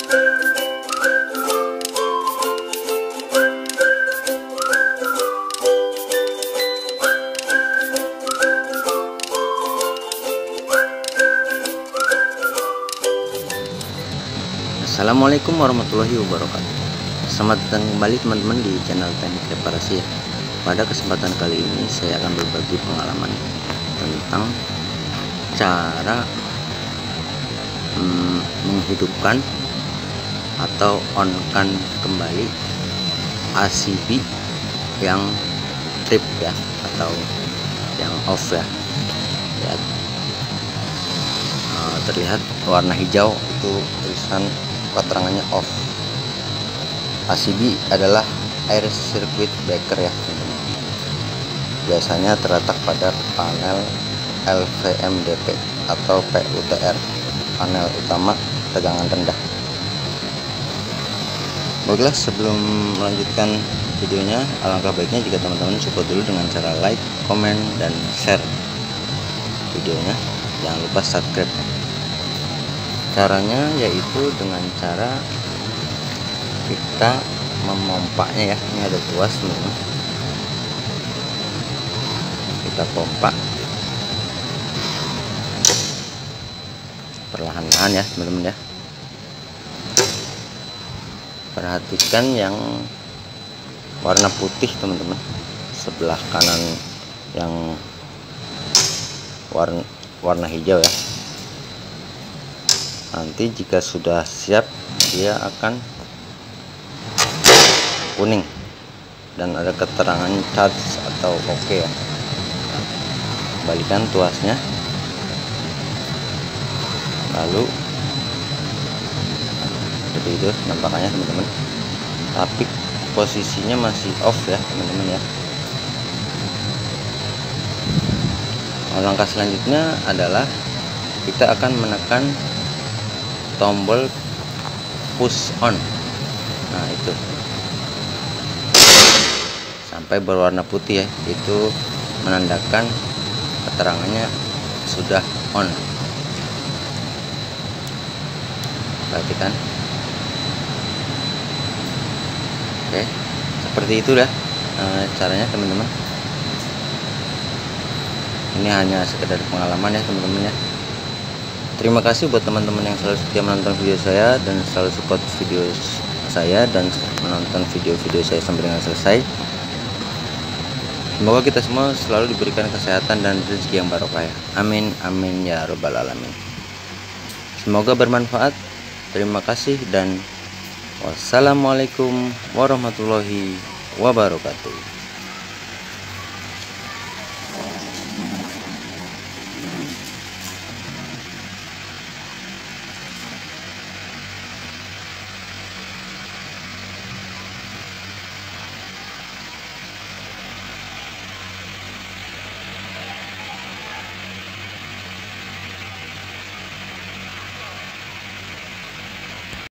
Assalamualaikum warahmatullahi wabarakatuh. Selamat datang kembali teman-teman di channel Teknik Reparasi ya. Pada kesempatan kali ini saya akan berbagi pengalaman tentang cara menghidupkan atau on-kan kembali ACB yang trip ya, atau yang off ya. Terlihat warna hijau itu tulisan keterangannya off. ACB adalah air circuit breaker ya. Biasanya terletak pada panel LVMDP atau PUTR, panel utama tegangan rendah. Baiklah, sebelum melanjutkan videonya, alangkah baiknya jika teman-teman support dulu dengan cara like, komen, dan share videonya. Jangan lupa subscribe. Caranya yaitu dengan cara kita memompanya ya. Ini ada tuas teman-teman, kita pompa perlahan-lahan ya teman-teman ya. Perhatikan yang warna putih teman-teman, sebelah kanan yang warna hijau ya. Nanti jika sudah siap dia akan kuning dan ada keterangan charge atau oke ya. Kembalikan tuasnya, lalu seperti itu nampakannya teman-teman, tapi posisinya masih off ya teman-teman ya. Langkah selanjutnya adalah kita akan menekan tombol push on. Nah, itu sampai berwarna putih ya, itu menandakan keterangannya sudah on. Perhatikan. Oke, seperti itu ya caranya teman-teman. Ini hanya sekedar pengalaman ya teman-teman ya. Terima kasih buat teman-teman yang selalu setia menonton video saya dan selalu support video saya dan menonton video-video saya sampai dengan selesai. Semoga kita semua selalu diberikan kesehatan dan rezeki yang barokah ya. Amin amin ya robbal alamin. Semoga bermanfaat. Terima kasih dan wassalamualaikum warahmatullahi wabarakatuh.